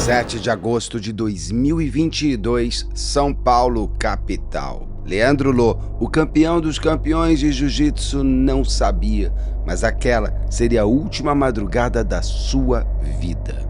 7 de agosto de 2022, São Paulo, capital. Leandro Lo, o campeão dos campeões de jiu-jitsu, não sabia, mas aquela seria a última madrugada da sua vida.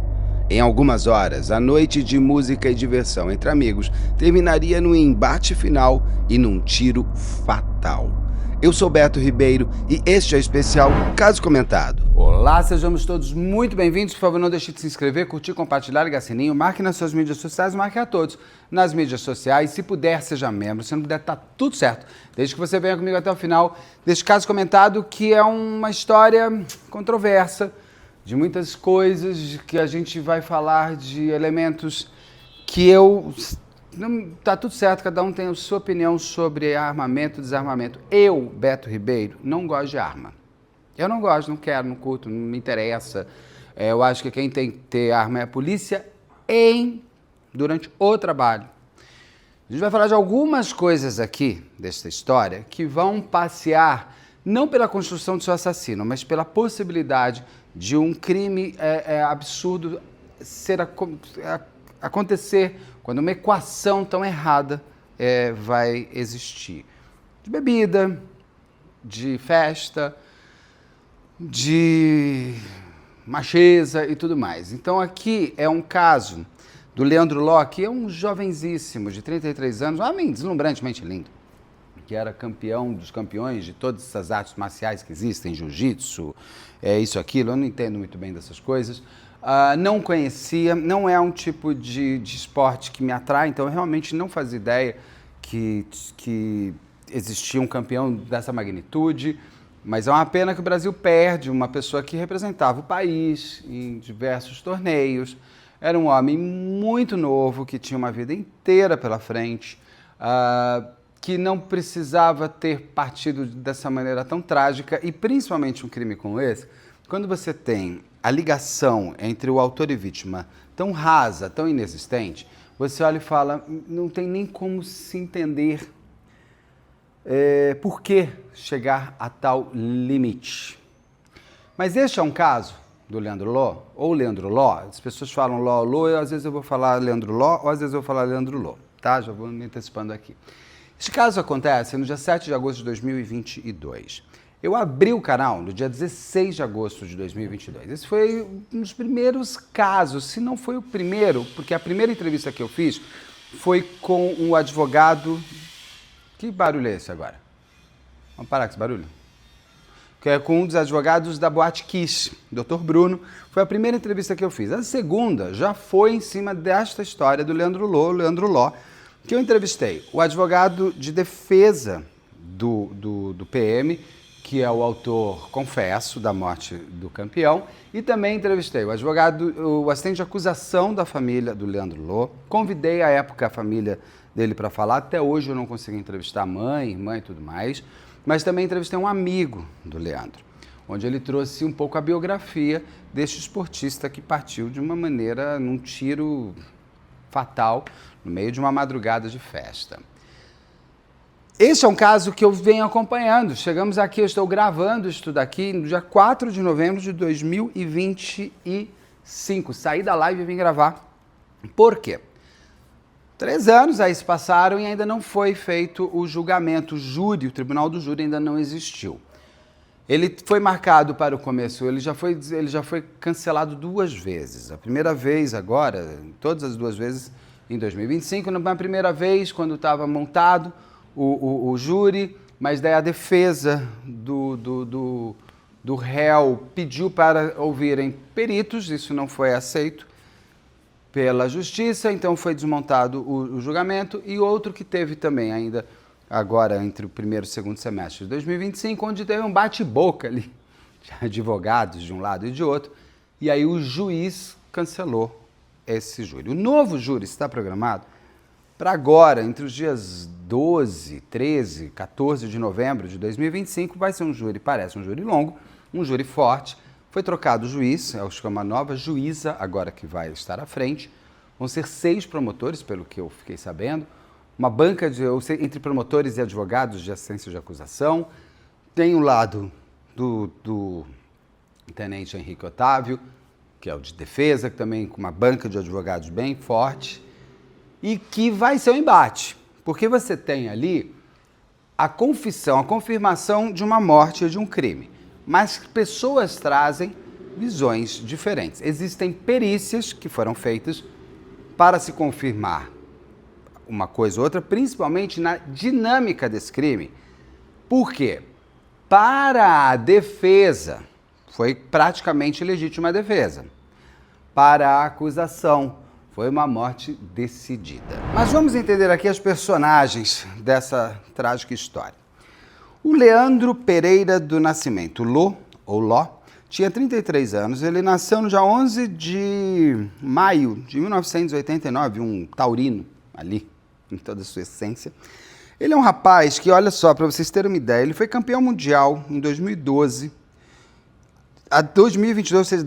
Em algumas horas, a noite de música e diversão entre amigos terminaria num embate final e num tiro fatal. Eu sou Beto Ribeiro e este é o especial Caso Comentado. Olá, sejamos todos muito bem-vindos. Por favor, não deixe de se inscrever, curtir, compartilhar, ligar sininho, marque nas suas mídias sociais, marque a todos nas mídias sociais. Se puder, seja membro. Se não puder, tá tudo certo. Desde que você venha comigo até o final deste Caso Comentado, que é uma história controversa, de muitas coisas, que a gente vai falar de elementos que tá tudo certo, cada um tem a sua opinião sobre armamento e desarmamento. Eu, Beto Ribeiro, não gosto de arma. Eu não gosto, não quero, não curto, não me interessa. Eu acho que quem tem que ter arma é a polícia durante o trabalho. A gente vai falar de algumas coisas aqui desta história que vão passear não pela construção do seu assassino, mas pela possibilidade de um crime absurdo acontecer quando uma equação tão errada vai existir. De bebida, de festa, de macheza e tudo mais. Então aqui é um caso do Leandro Lo, que é um jovenzíssimo de 33 anos, um homem deslumbrantemente lindo, que era campeão dos campeões de todas essas artes marciais que existem, jiu-jitsu, isso, aquilo, eu não entendo muito bem dessas coisas. Não conhecia, não é um tipo de esporte que me atrai, então eu realmente não fazia ideia que existia um campeão dessa magnitude, mas é uma pena que o Brasil perde uma pessoa que representava o país em diversos torneios. Era um homem muito novo, que tinha uma vida inteira pela frente, que não precisava ter partido dessa maneira tão trágica, e principalmente um crime como esse, quando você tem a ligação entre o autor e vítima tão rasa, tão inexistente, você olha e fala, não tem nem como se entender por que chegar a tal limite. Mas este é um caso do Leandro Lo, ou Leandro Lo, as pessoas falam Lo, às vezes eu vou falar Leandro Lo, ou às vezes eu vou falar Leandro Lo, tá? Já vou me antecipando aqui. Este caso acontece no dia 7 de agosto de 2022. Eu abri o canal no dia 16 de agosto de 2022. Esse foi um dos primeiros casos, se não foi o primeiro, porque a primeira entrevista que eu fiz foi com um advogado... Que barulho é esse agora? Vamos parar com esse barulho? Que é com um dos advogados da Boate Kiss, Dr. Bruno. Foi a primeira entrevista que eu fiz. A segunda já foi em cima desta história do Leandro Lo, que eu entrevistei o advogado de defesa do PM, que é o autor, confesso, da morte do campeão, e também entrevistei o assistente de acusação da família do Leandro Lo. Convidei à época a família dele para falar, até hoje eu não consegui entrevistar a mãe, irmã e tudo mais, mas também entrevistei um amigo do Leandro, onde ele trouxe um pouco a biografia deste esportista que partiu de uma maneira, num tiro fatal, no meio de uma madrugada de festa. Este é um caso que eu venho acompanhando. Chegamos aqui, eu estou gravando isso tudo aqui no dia 4 de novembro de 2025. Saí da live e vim gravar. Por quê? 3 anos aí se passaram e ainda não foi feito o julgamento. O júri, o tribunal do júri ainda não existiu. Ele foi marcado para o começo, ele já foi cancelado 2 vezes. A primeira vez agora, todas as 2 vezes em 2025. Na primeira vez, quando estava montado o júri, mas daí a defesa do réu pediu para ouvirem peritos, isso não foi aceito pela justiça, então foi desmontado o julgamento, e outro que teve também ainda agora entre o primeiro e o segundo semestre de 2025, onde teve um bate-boca ali de advogados de um lado e de outro, e aí o juiz cancelou esse júri. O novo júri está programado para agora, entre os dias 12, 13, 14 de novembro de 2025, vai ser um júri, parece um júri longo, um júri forte. Foi trocado o juiz, acho que é uma nova juíza agora que vai estar à frente. Vão ser 6 promotores, pelo que eu fiquei sabendo. Uma banca entre promotores e advogados de assistência de acusação. Tem o lado do tenente Henrique Otávio, que é o de defesa, que também com uma banca de advogados bem forte, e que vai ser um embate, porque você tem ali a confissão, a confirmação de uma morte ou de um crime, mas pessoas trazem visões diferentes. Existem perícias que foram feitas para se confirmar uma coisa ou outra, principalmente na dinâmica desse crime. Por quê? Para a defesa, foi praticamente legítima a defesa. Para a acusação, foi uma morte decidida. Mas vamos entender aqui as personagens dessa trágica história. O Leandro Pereira do Nascimento, Ló, tinha 33 anos. Ele nasceu no dia 11 de maio de 1989, um taurino ali, em toda a sua essência. Ele é um rapaz que, olha só, para vocês terem uma ideia, ele foi campeão mundial em 2012. A 2022, ou seja,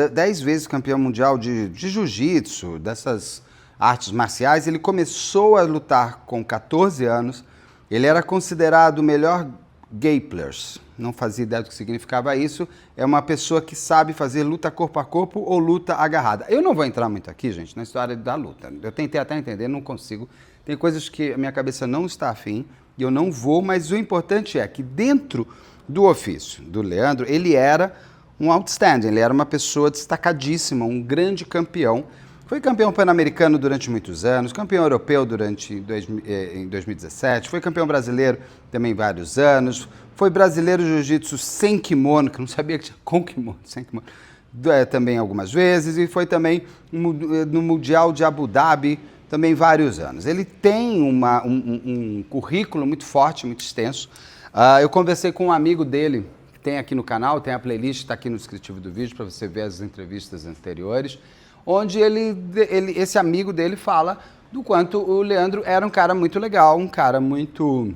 10 vezes campeão mundial de jiu-jitsu, dessas artes marciais. Ele começou a lutar com 14 anos. Ele era considerado o melhor Grappler. Não fazia ideia do que significava isso. É uma pessoa que sabe fazer luta corpo a corpo ou luta agarrada. Eu não vou entrar muito aqui, gente, na história da luta. Eu tentei até entender, não consigo. Tem coisas que a minha cabeça não está afim e eu não vou, mas o importante é que dentro do ofício do Leandro, ele era um outstanding, ele era uma pessoa destacadíssima, um grande campeão. Foi campeão pan-americano durante muitos anos, campeão europeu em 2017, foi campeão brasileiro também vários anos, foi brasileiro de jiu-jitsu sem kimono, que eu não sabia que tinha com kimono, sem kimono, também algumas vezes, e foi também no Mundial de Abu Dhabi, também vários anos. Ele tem um currículo muito forte, muito extenso. Eu conversei com um amigo dele, que tem aqui no canal, tem a playlist, está aqui no descritivo do vídeo, para você ver as entrevistas anteriores, onde esse amigo dele fala do quanto o Leandro era um cara muito legal, um cara muito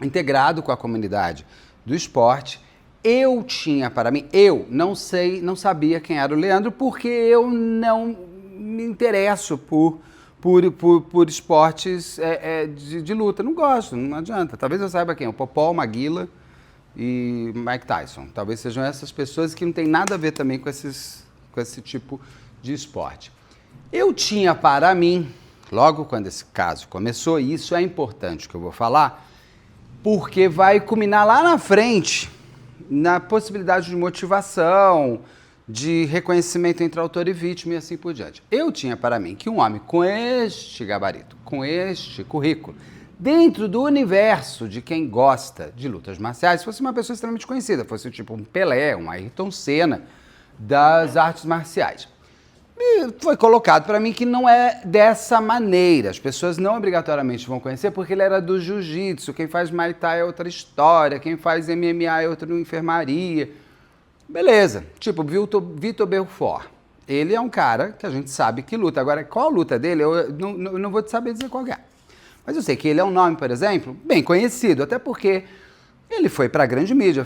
integrado com a comunidade do esporte. Eu não sabia quem era o Leandro, porque eu não me interesso por esportes de luta. Não gosto, não adianta. Talvez eu saiba quem, o Popó, Maguila e Mike Tyson. Talvez sejam essas pessoas que não tem nada a ver também com esse tipo de esporte. Eu tinha para mim, logo quando esse caso começou, e isso é importante que eu vou falar, porque vai culminar lá na frente na possibilidade de motivação, de reconhecimento entre autor e vítima e assim por diante. Eu tinha para mim que um homem com este gabarito, com este currículo, dentro do universo de quem gosta de lutas marciais, fosse uma pessoa extremamente conhecida, fosse tipo um Pelé, um Ayrton Senna das artes marciais. E foi colocado para mim que não é dessa maneira. As pessoas não obrigatoriamente vão conhecer porque ele era do jiu-jitsu, quem faz Muay Thai é outra história, quem faz MMA é outra enfermaria. Beleza, tipo Vitor Belfort. Ele é um cara que a gente sabe que luta. Agora, qual a luta dele, eu não vou saber dizer qual é. Mas eu sei que ele é um nome, por exemplo, bem conhecido, até porque ele foi para a grande mídia,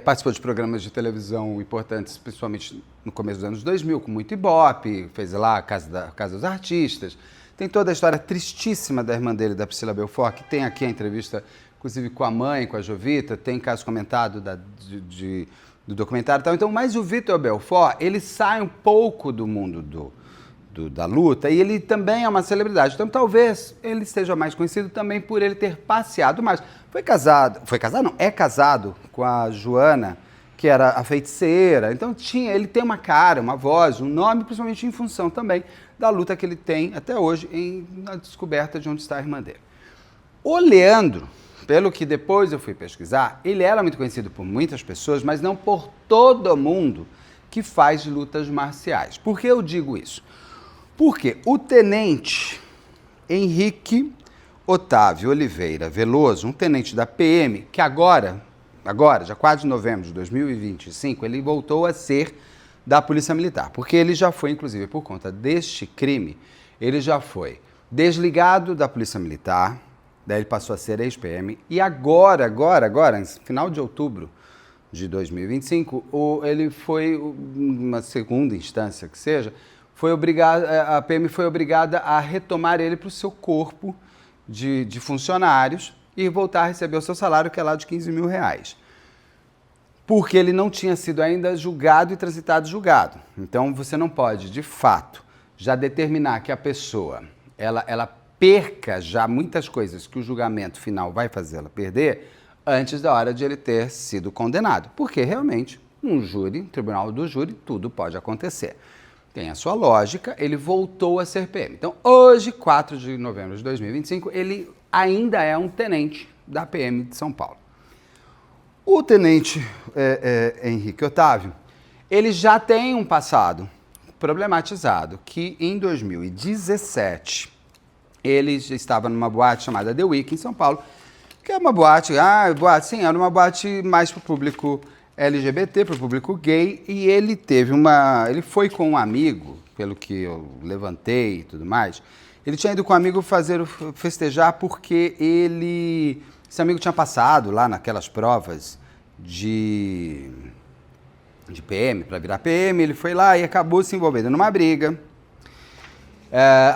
participou de programas de televisão importantes, principalmente no começo dos anos 2000, com muito Ibope, fez lá a Casa dos Artistas. Tem toda a história tristíssima da irmã dele, da Priscila Belfort, que tem aqui a entrevista, inclusive com a mãe, com a Jovita, tem caso comentado do documentário e tal. Então, mas o Vitor Belfort, ele sai um pouco do mundo da luta e ele também é uma celebridade. Então, talvez ele esteja mais conhecido também por ele ter passeado mais. É casado com a Joana, que era a feiticeira. Então, ele tem uma cara, uma voz, um nome, principalmente em função também da luta que ele tem até hoje na descoberta de onde está a irmã dele. O Leandro, pelo que depois eu fui pesquisar, ele era muito conhecido por muitas pessoas, mas não por todo mundo que faz lutas marciais. Por que eu digo isso? Porque o tenente Henrique Otávio Oliveira Veloso, um tenente da PM, que agora, dia 4 de novembro de 2025, ele voltou a ser da Polícia Militar, porque ele já foi, inclusive, por conta deste crime, ele já foi desligado da Polícia Militar, daí ele passou a ser ex-PM, e agora, em final de outubro de 2025, ele foi, uma segunda instância que seja, a PM foi obrigada a retomar ele para o seu corpo de funcionários e voltar a receber o seu salário, que é lá de R$15 mil. porque ele não tinha sido ainda julgado e transitado julgado. Então você não pode, de fato, já determinar que a pessoa ela perca já muitas coisas que o julgamento final vai fazê-la perder antes da hora de ele ter sido condenado. Porque realmente, um tribunal do júri, tudo pode acontecer. Tem a sua lógica, ele voltou a ser PM. Então, hoje, 4 de novembro de 2025, ele ainda é um tenente da PM de São Paulo. O tenente Henrique Otávio, ele já tem um passado problematizado, que em 2017, ele já estava numa boate chamada The Week em São Paulo, que é uma boate, era uma boate mais para o público LGBT, para o público gay, e ele ele foi com um amigo, pelo que eu levantei e tudo mais, ele tinha ido com um amigo festejar porque esse amigo tinha passado lá naquelas provas de PM, para virar PM, ele foi lá e acabou se envolvendo numa briga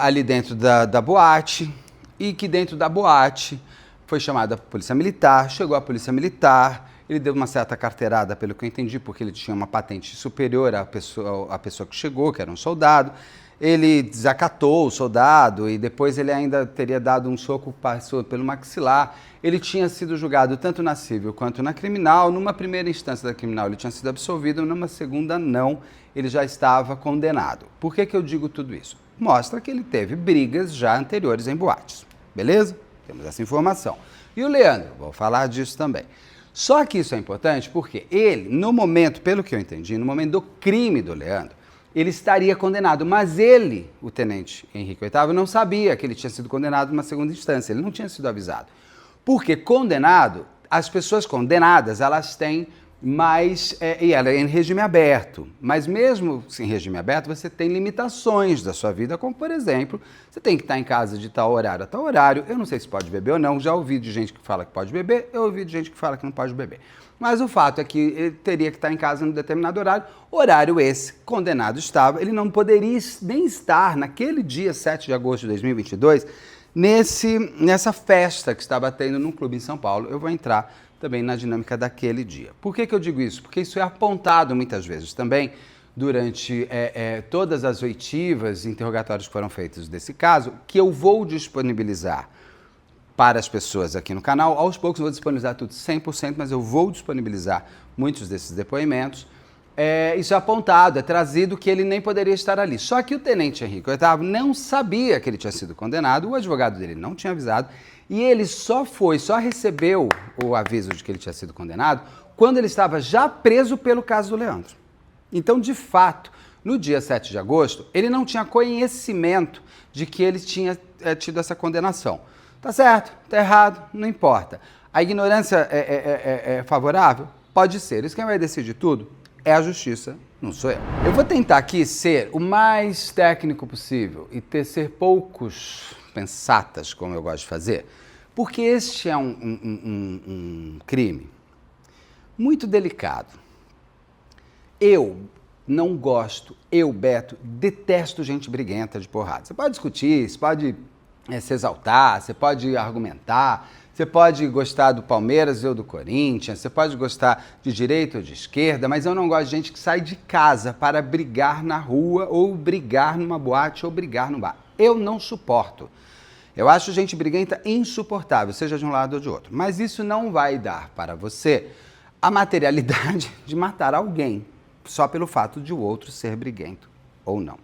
ali dentro da boate, e que dentro da boate foi chamada a polícia militar, chegou a polícia militar, ele deu uma certa carteirada, pelo que eu entendi, porque ele tinha uma patente superior à pessoa que chegou, que era um soldado. Ele desacatou o soldado e depois ele ainda teria dado um soco, passou pelo maxilar. Ele tinha sido julgado tanto na civil quanto na criminal. Numa primeira instância da criminal ele tinha sido absolvido, numa segunda não, ele já estava condenado. Por que eu digo tudo isso? Mostra que ele teve brigas já anteriores em boates, beleza? Temos essa informação. E o Leandro, vou falar disso também. Só que isso é importante porque ele, no momento, pelo que eu entendi, no momento do crime do Leandro, ele estaria condenado, mas ele, o tenente Henrique Otávio, não sabia que ele tinha sido condenado numa segunda instância, ele não tinha sido avisado. Porque condenado, as pessoas condenadas, elas têm mais, e ela é em regime aberto, mas mesmo em regime aberto, você tem limitações da sua vida, como por exemplo, você tem que estar em casa de tal horário a tal horário, eu não sei se pode beber ou não, já ouvi de gente que fala que pode beber, eu ouvi de gente que fala que não pode beber. Mas o fato é que ele teria que estar em casa em um determinado horário esse, condenado estava, ele não poderia nem estar naquele dia 7 de agosto de 2022, nessa festa que estava tendo num clube em São Paulo. Eu vou entrar também na dinâmica daquele dia. Por que eu digo isso? Porque isso é apontado muitas vezes também durante todas as oitivas e interrogatórios que foram feitos desse caso, que eu vou disponibilizar para as pessoas aqui no canal. Aos poucos eu vou disponibilizar tudo 100%, mas eu vou disponibilizar muitos desses depoimentos. Isso é apontado, é trazido que ele nem poderia estar ali. Só que o tenente Henrique Otávio não sabia que ele tinha sido condenado, o advogado dele não tinha avisado, e ele só recebeu o aviso de que ele tinha sido condenado quando ele estava já preso pelo caso do Leandro. Então, de fato, no dia 7 de agosto, ele não tinha conhecimento de que ele tinha tido essa condenação. Tá certo, tá errado, não importa. A ignorância é favorável? Pode ser. Isso quem vai decidir tudo é a justiça, não sou eu. Eu vou tentar aqui ser o mais técnico possível e ser poucos pensatas, como eu gosto de fazer, porque este é um crime muito delicado. Eu não gosto, Beto, detesto gente briguenta de porrada. Você pode discutir, você pode se exaltar, você pode argumentar, você pode gostar do Palmeiras ou do Corinthians, você pode gostar de direita ou de esquerda, mas eu não gosto de gente que sai de casa para brigar na rua ou brigar numa boate ou brigar no bar. Eu não suporto. Eu acho gente briguenta insuportável, seja de um lado ou de outro. Mas isso não vai dar para você a materialidade de matar alguém, só pelo fato de o outro ser briguento ou não.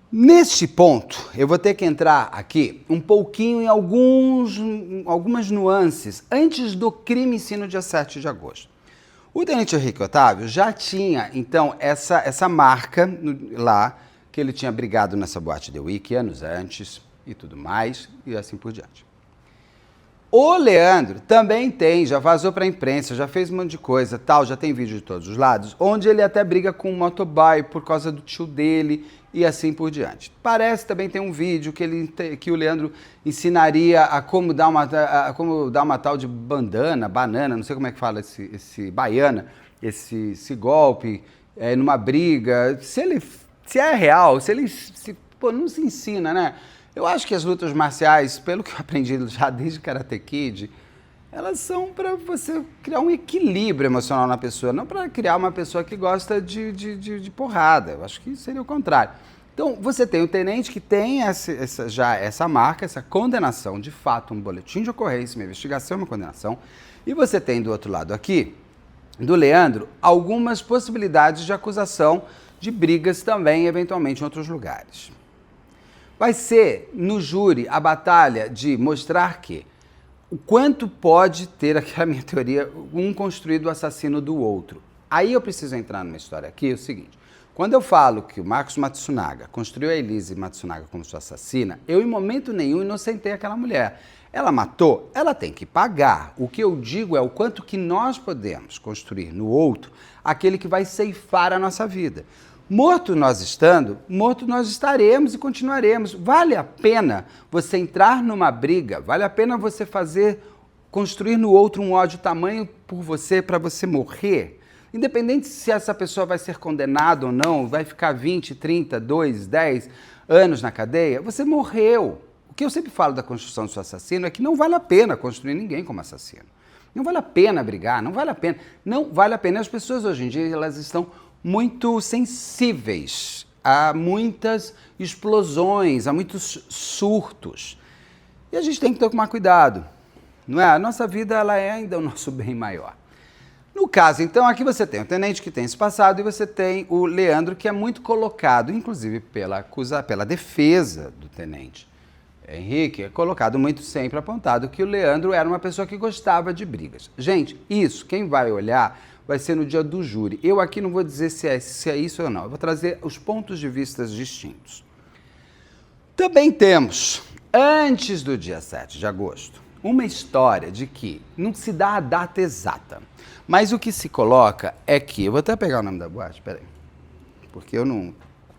Neste ponto, eu vou ter que entrar aqui um pouquinho em algumas nuances antes do crime em si no dia 7 de agosto. O tenente Henrique Otávio já tinha, então, essa marca lá, que ele tinha brigado nessa boate The Week anos antes e tudo mais, e assim por diante. O Leandro também tem, já vazou para a imprensa, já fez um monte de coisa, tal, já tem vídeo de todos os lados, onde ele até briga com um motoboy por causa do tio dele e assim por diante. Parece também tem um vídeo que o Leandro ensinaria a como dar uma tal de banana, não sei como é que fala esse baiana, esse golpe numa briga. Se é real, não se ensina, né? Eu acho que as lutas marciais, pelo que eu aprendi já desde Karate Kid, elas são para você criar um equilíbrio emocional na pessoa, não para criar uma pessoa que gosta de porrada. Eu acho que seria o contrário. Então, você tem o tenente que tem essa marca, essa condenação, de fato, um boletim de ocorrência, uma investigação, uma condenação. E você tem do outro lado aqui, do Leandro, algumas possibilidades de acusação de brigas também, eventualmente, em outros lugares. Vai ser, no júri, a batalha de mostrar que o quanto pode ter, aquela minha teoria, um construído o assassino do outro. Aí eu preciso entrar numa história aqui, é o seguinte. Quando eu falo que o Marcos Matsunaga construiu a Elise Matsunaga como sua assassina, eu em momento nenhum inocentei aquela mulher. Ela matou, ela tem que pagar. O que eu digo é o quanto que nós podemos construir no outro aquele que vai ceifar a nossa vida. Morto nós estando, morto nós estaremos e continuaremos. Vale a pena você entrar numa briga, vale a pena você construir no outro um ódio tamanho por você, para você morrer? Independente se essa pessoa vai ser condenada ou não, vai ficar 20, 30, 2, 10 anos na cadeia, você morreu. O que eu sempre falo da construção do seu assassino é que não vale a pena construir ninguém como assassino. Não vale a pena brigar, não vale a pena. Não vale a pena. As pessoas hoje em dia, elas estão muito sensíveis a muitas explosões, a muitos surtos. E a gente tem que tomar cuidado, não é? A nossa vida, ela é ainda o nosso bem maior. No caso, então, aqui você tem o tenente que tem esse passado e você tem o Leandro, que é muito colocado, inclusive pela defesa do tenente Henrique, é colocado muito sempre apontado que o Leandro era uma pessoa que gostava de brigas. Gente, isso, quem vai olhar, vai ser no dia do júri. Eu aqui não vou dizer se é isso ou não, eu vou trazer os pontos de vista distintos. Também temos, antes do dia 7 de agosto, uma história de que não se dá a data exata, mas o que se coloca é que, eu vou até pegar o nome da boate, peraí, porque eu não,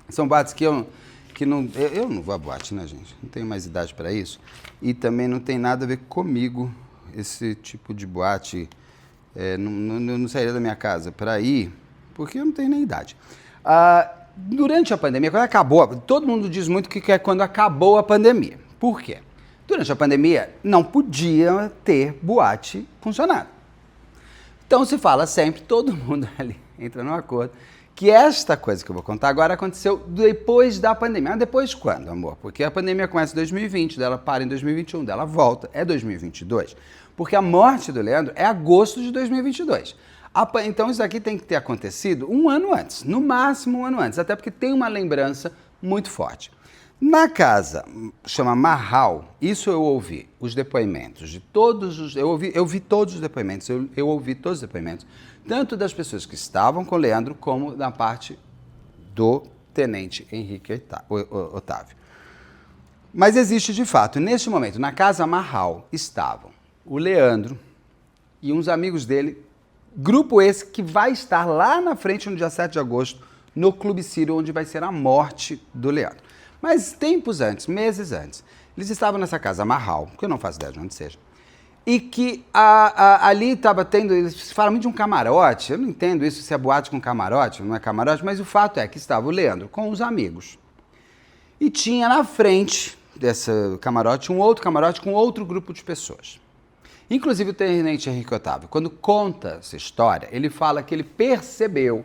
são boates que eu não vou à boate, né, gente? Não tenho mais idade para isso, e também não tem nada a ver comigo esse tipo de boate, não sairia da minha casa para ir, porque eu não tenho nem idade. Durante a pandemia, quando acabou, todo mundo diz muito que é quando acabou a pandemia. Por quê? Durante a pandemia, não podia ter boate funcionando. Então se fala sempre, todo mundo ali entra num acordo, que esta coisa que eu vou contar agora aconteceu depois da pandemia. Mas depois quando, amor? Porque a pandemia começa em 2020, dela para em 2021, dela volta, é 2022. Porque a morte do Leandro é agosto de 2022. Então isso aqui tem que ter acontecido um ano antes, no máximo um ano antes, até porque tem uma lembrança muito forte. Na casa, chama Marral, isso eu ouvi os depoimentos de todos os... Eu vi todos os depoimentos, eu ouvi todos os depoimentos, tanto das pessoas que estavam com o Leandro, como da parte do tenente Henrique Otávio. Mas existe de fato, neste momento, na casa Marral, estavam o Leandro e uns amigos dele, grupo esse que vai estar lá na frente no dia 7 de agosto, no Clube Sírio, onde vai ser a morte do Leandro. Mas tempos antes, meses antes, eles estavam nessa casa Marral, que eu não faço ideia de onde seja, e que ali estava tendo, eles falam muito de um camarote, eu não entendo isso, se é boate com camarote, não é camarote, mas o fato é que estava o Leandro com os amigos. E tinha na frente desse camarote um outro camarote com outro grupo de pessoas. Inclusive o tenente Henrique Otávio, quando conta essa história, ele fala que ele percebeu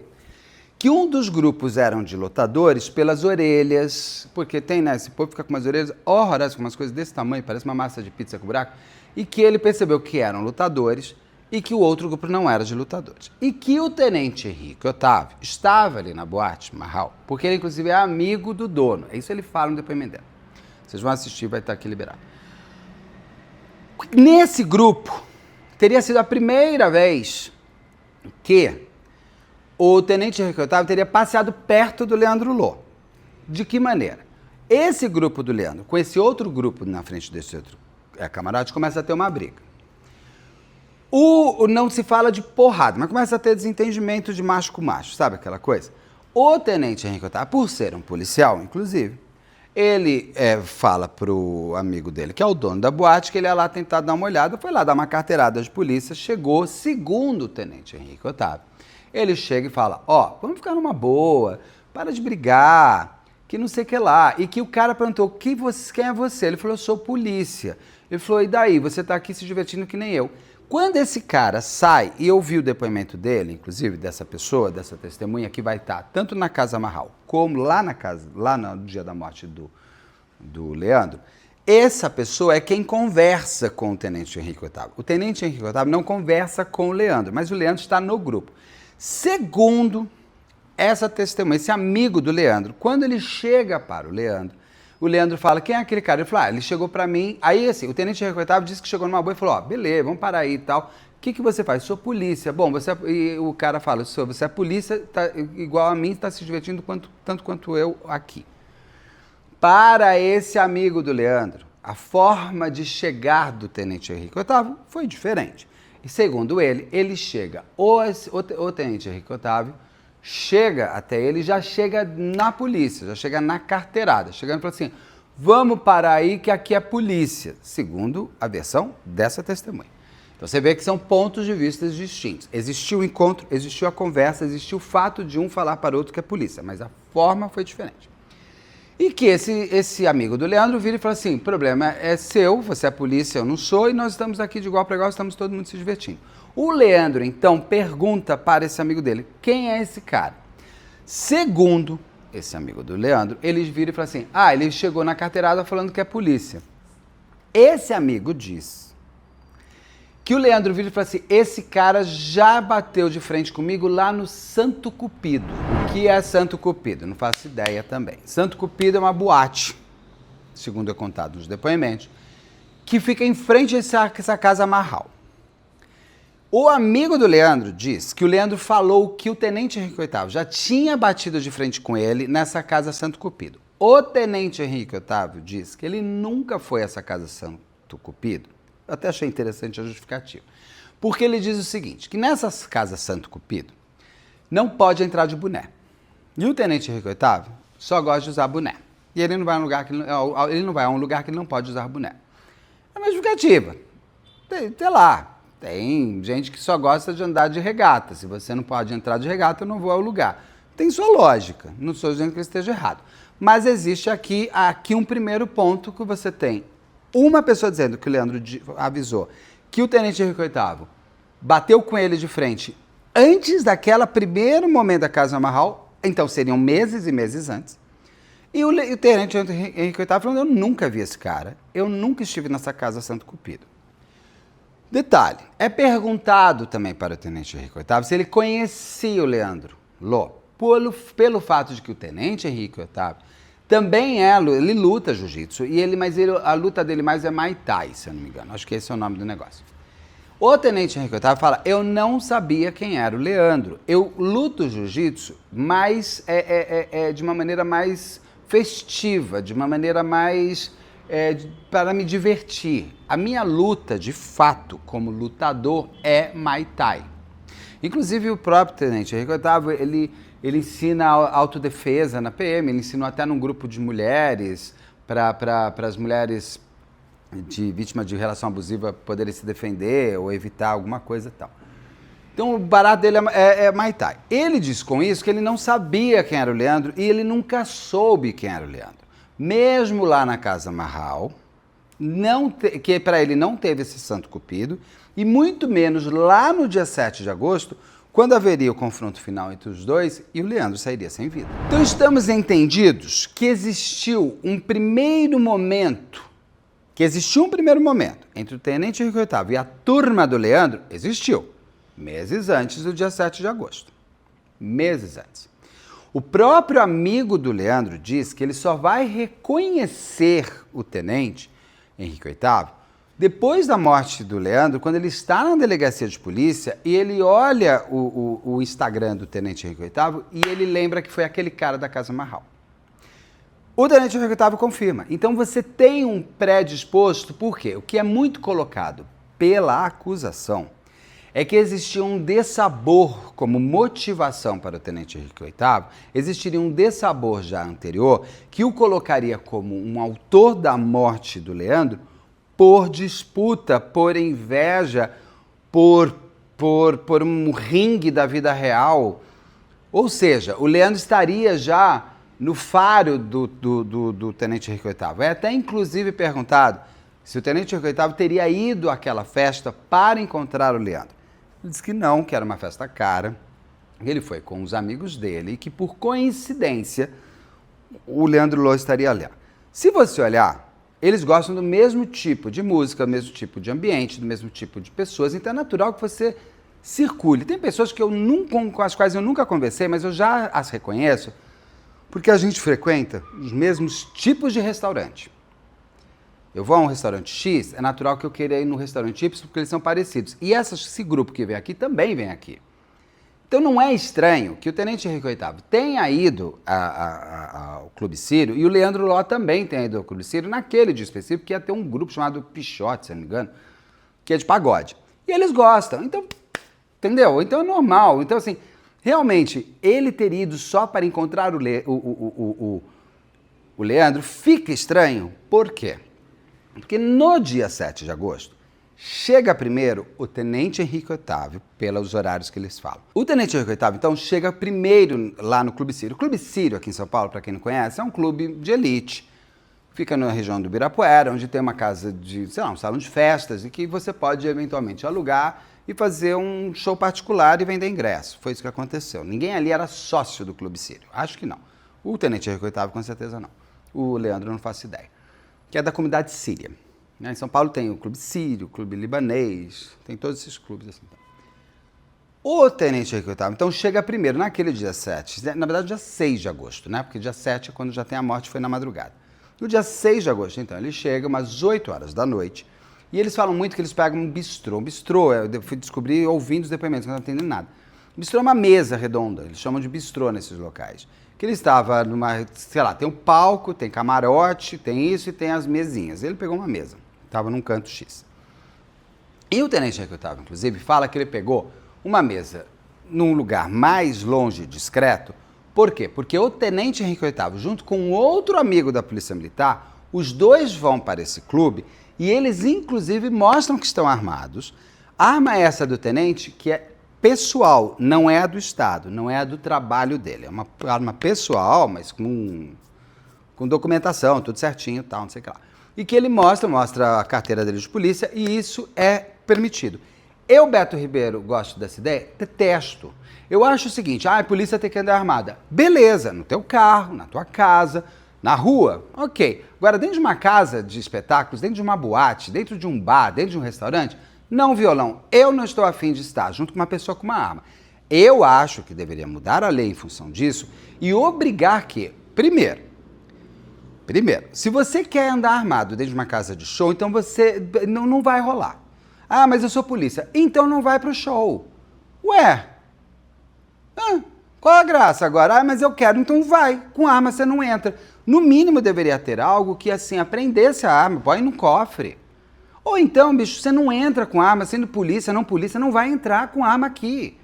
que um dos grupos eram de lutadores pelas orelhas, porque tem, né, esse povo fica com umas orelhas horrorosas, com umas coisas desse tamanho, parece uma massa de pizza com buraco, e que ele percebeu que eram lutadores e que o outro grupo não era de lutadores. E que o tenente Henrique Otávio estava ali na boate Marral, porque ele inclusive é amigo do dono, isso ele fala no depoimento dele. Vocês vão assistir, vai estar aqui liberado. Nesse grupo, teria sido a primeira vez que o tenente Henrique Otávio teria passeado perto do Leandro Lô. De que maneira? Esse grupo do Leandro, com esse outro grupo na frente desse outro camarote, começa a ter uma briga. Não se fala de porrada, mas começa a ter desentendimento de macho com macho, sabe aquela coisa? O tenente Henrique Otávio, por ser um policial, inclusive, ele fala pro amigo dele, que é o dono da boate, que ele ia lá tentar dar uma olhada, foi lá dar uma carteirada de polícia, chegou, segundo o tenente Henrique Otávio, ele chega e fala, vamos ficar numa boa, para de brigar, que não sei o que lá. E que o cara perguntou, quem é você? Ele falou, eu sou polícia. Ele falou, e daí? Você está aqui se divertindo que nem eu. Quando esse cara sai, e eu vi o depoimento dele, inclusive dessa pessoa, dessa testemunha, que vai estar tanto na Casa Marral, como lá no dia da morte do Leandro, essa pessoa é quem conversa com o Tenente Henrique Otávio. O Tenente Henrique Otávio não conversa com o Leandro, mas o Leandro está no grupo. Segundo essa testemunha, esse amigo do Leandro, quando ele chega para o Leandro fala, quem é aquele cara? Ele falou, ele chegou para mim, aí assim, o Tenente Henrique Otávio disse que chegou numa boa e falou, beleza, vamos parar aí e tal. O que você faz? Sou polícia. Bom, e o cara fala, você é polícia, tá igual a mim, está se divertindo tanto quanto eu aqui. Para esse amigo do Leandro, a forma de chegar do Tenente Henrique Otávio foi diferente. E segundo ele chega, o Tenente Henrique Otávio chega até ele, já chega na polícia, já chega na carteirada, chegando e fala assim, vamos parar aí que aqui é polícia, segundo a versão dessa testemunha. Então você vê que são pontos de vista distintos. Existiu o encontro, existiu a conversa, existiu o fato de um falar para o outro que é polícia, mas a forma foi diferente. E que esse amigo do Leandro vira e fala assim, o problema é seu, você é polícia, eu não sou, e nós estamos aqui de igual para igual, estamos todo mundo se divertindo. O Leandro, então, pergunta para esse amigo dele, quem é esse cara? Segundo esse amigo do Leandro, ele vira e fala assim, ele chegou na carteirada falando que é polícia. Esse amigo diz que o Leandro vira e fala assim, esse cara já bateu de frente comigo lá no Santo Cupido. O que é Santo Cupido? Não faço ideia também. Santo Cupido é uma boate, segundo é contado nos depoimentos, que fica em frente a essa Casa Marral. O amigo do Leandro diz que o Leandro falou que o Tenente Henrique Otávio já tinha batido de frente com ele nessa Casa Santo Cupido. O Tenente Henrique Otávio diz que ele nunca foi a essa Casa Santo Cupido. Eu até achei interessante a justificativa. Porque ele diz o seguinte, que nessas Casas Santo Cupido não pode entrar de boné. E o Tenente Henrique Otávio só gosta de usar boné. E ele não vai a um lugar que ele não pode usar boné. É uma justificativa. Sei lá. Tem gente que só gosta de andar de regata. Se você não pode entrar de regata, eu não vou ao lugar. Tem sua lógica. Não estou dizendo que ele esteja errado. Mas existe aqui um primeiro ponto que você tem. Uma pessoa dizendo que o Leandro avisou que o Tenente Henrique Otávio bateu com ele de frente antes daquele primeiro momento da Casa Marral, então seriam meses e meses antes. E o Tenente Henrique Otávio falando, eu nunca vi esse cara. Eu nunca estive nessa Casa Santo Cupido. Detalhe, é perguntado também para o Tenente Henrique Otávio se ele conhecia o Leandro Lô, pelo fato de que o Tenente Henrique Otávio também ele luta jiu-jitsu, mas a luta dele mais é Muay Thai, se eu não me engano, acho que esse é o nome do negócio. O Tenente Henrique Otávio fala, eu não sabia quem era o Leandro, eu luto jiu-jitsu, mas de uma maneira mais festiva, de uma maneira mais... para me divertir. A minha luta, de fato, como lutador, é Muay Thai. Inclusive, o próprio Tenente Henrique Otávio, ele ensina autodefesa na PM, ele ensinou até num grupo de mulheres, para as mulheres vítimas de relação abusiva poderem se defender ou evitar alguma coisa e tal. Então, o barato dele é Muay Thai. Ele diz com isso que ele não sabia quem era o Leandro e ele nunca soube quem era o Leandro. Mesmo lá na Casa Marral, que para ele não teve esse Santo Cupido, e muito menos lá no dia 7 de agosto, quando haveria o confronto final entre os dois e o Leandro sairia sem vida. Então estamos entendidos que existiu um primeiro momento entre o Tenente Henrique Otávio e a turma do Leandro, existiu, meses antes do dia 7 de agosto. Meses antes. O próprio amigo do Leandro diz que ele só vai reconhecer o Tenente Henrique Otávio depois da morte do Leandro, quando ele está na delegacia de polícia e ele olha o Instagram do Tenente Henrique Otávio e ele lembra que foi aquele cara da Casa Marral. O Tenente Henrique Otávio confirma. Então você tem um predisposto, por quê? O que é muito colocado pela acusação é que existia um dessabor como motivação para o Tenente Henrique Otávio, existiria um dessabor já anterior que o colocaria como um autor da morte do Leandro por disputa, por inveja, por um ringue da vida real. Ou seja, o Leandro estaria já no faro do Tenente Henrique Otávio. É até inclusive perguntado se o Tenente Henrique VIII teria ido àquela festa para encontrar o Leandro. Ele disse que não, que era uma festa cara. Ele foi com os amigos dele e que, por coincidência, o Leandro Lô estaria ali. Se você olhar, eles gostam do mesmo tipo de música, do mesmo tipo de ambiente, do mesmo tipo de pessoas, então é natural que você circule. Tem pessoas com as quais eu nunca conversei, mas eu já as reconheço, porque a gente frequenta os mesmos tipos de restaurante. Eu vou a um restaurante X, é natural que eu queira ir no restaurante Y, porque eles são parecidos. E esse grupo que vem aqui também vem aqui. Então não é estranho que o Tenente Henrique VIII tenha ido ao Clube Sírio e o Leandro Ló também tenha ido ao Clube Sírio naquele dia específico, que ia ter um grupo chamado Pichote, se não me engano, que é de pagode. E eles gostam, então, entendeu? Então é normal. Então, assim, realmente, ele ter ido só para encontrar o Leandro fica estranho. Por quê? Porque no dia 7 de agosto, chega primeiro o Tenente Henrique VIII, pelos horários que eles falam. O Tenente Henrique VIII, então, chega primeiro lá no Clube Sírio. O Clube Sírio, aqui em São Paulo, para quem não conhece, é um clube de elite. Fica na região do Ibirapuera, onde tem uma casa de, sei lá, um salão de festas, e que você pode, eventualmente, alugar e fazer um show particular e vender ingresso. Foi isso que aconteceu. Ninguém ali era sócio do Clube Sírio. Acho que não. O Tenente Henrique VIII, com certeza, não. O Leandro, não faço ideia. Que é da comunidade síria. Em São Paulo tem o Clube Sírio, o Clube Libanês, tem todos esses clubes assim. O Tenente Henrique VIII, então, chega primeiro naquele dia 7, na verdade dia 6 de agosto, né? Porque dia 7 é quando já tem a morte, foi na madrugada. No dia 6 de agosto, então, ele chega umas 8 horas da noite e eles falam muito que eles pegam um bistrô. Um bistrô, eu fui descobrir ouvindo os depoimentos, que eu não entendendo nada. Bistrô é uma mesa redonda, eles chamam de bistrô nesses locais. Que ele estava numa, sei lá, tem um palco, tem camarote, tem isso e tem as mesinhas. Ele pegou uma mesa, estava num canto X. E o Tenente Henrique VIII, inclusive, fala que ele pegou uma mesa num lugar mais longe e discreto. Por quê? Porque o Tenente Henrique VIII, junto com outro amigo da Polícia Militar, os dois vão para esse clube e eles, inclusive, mostram que estão armados. A arma essa do Tenente, que é pessoal, não é a do Estado, não é a do trabalho dele. É uma arma pessoal, mas com documentação, tudo certinho e tal, não sei o que lá. E que ele mostra a carteira dele de polícia e isso é permitido. Eu, Beto Ribeiro, gosto dessa ideia? Detesto. Eu acho o seguinte, a polícia tem que andar armada. Beleza, no teu carro, na tua casa, na rua, ok. Agora, dentro de uma casa de espetáculos, dentro de uma boate, dentro de um bar, dentro de um restaurante, não violão. Eu não estou afim de estar junto com uma pessoa com uma arma. Eu acho que deveria mudar a lei em função disso e obrigar que, primeiro, se você quer andar armado dentro de uma casa de show, então você não vai rolar. Ah, mas eu sou polícia. Então não vai pro show. Ué, qual a graça agora? Ah, mas eu quero, então vai. Com arma você não entra. No mínimo deveria ter algo que assim apreendesse a arma, põe no cofre. Ou então, bicho, você não entra com arma, sendo polícia, não vai entrar com arma aqui.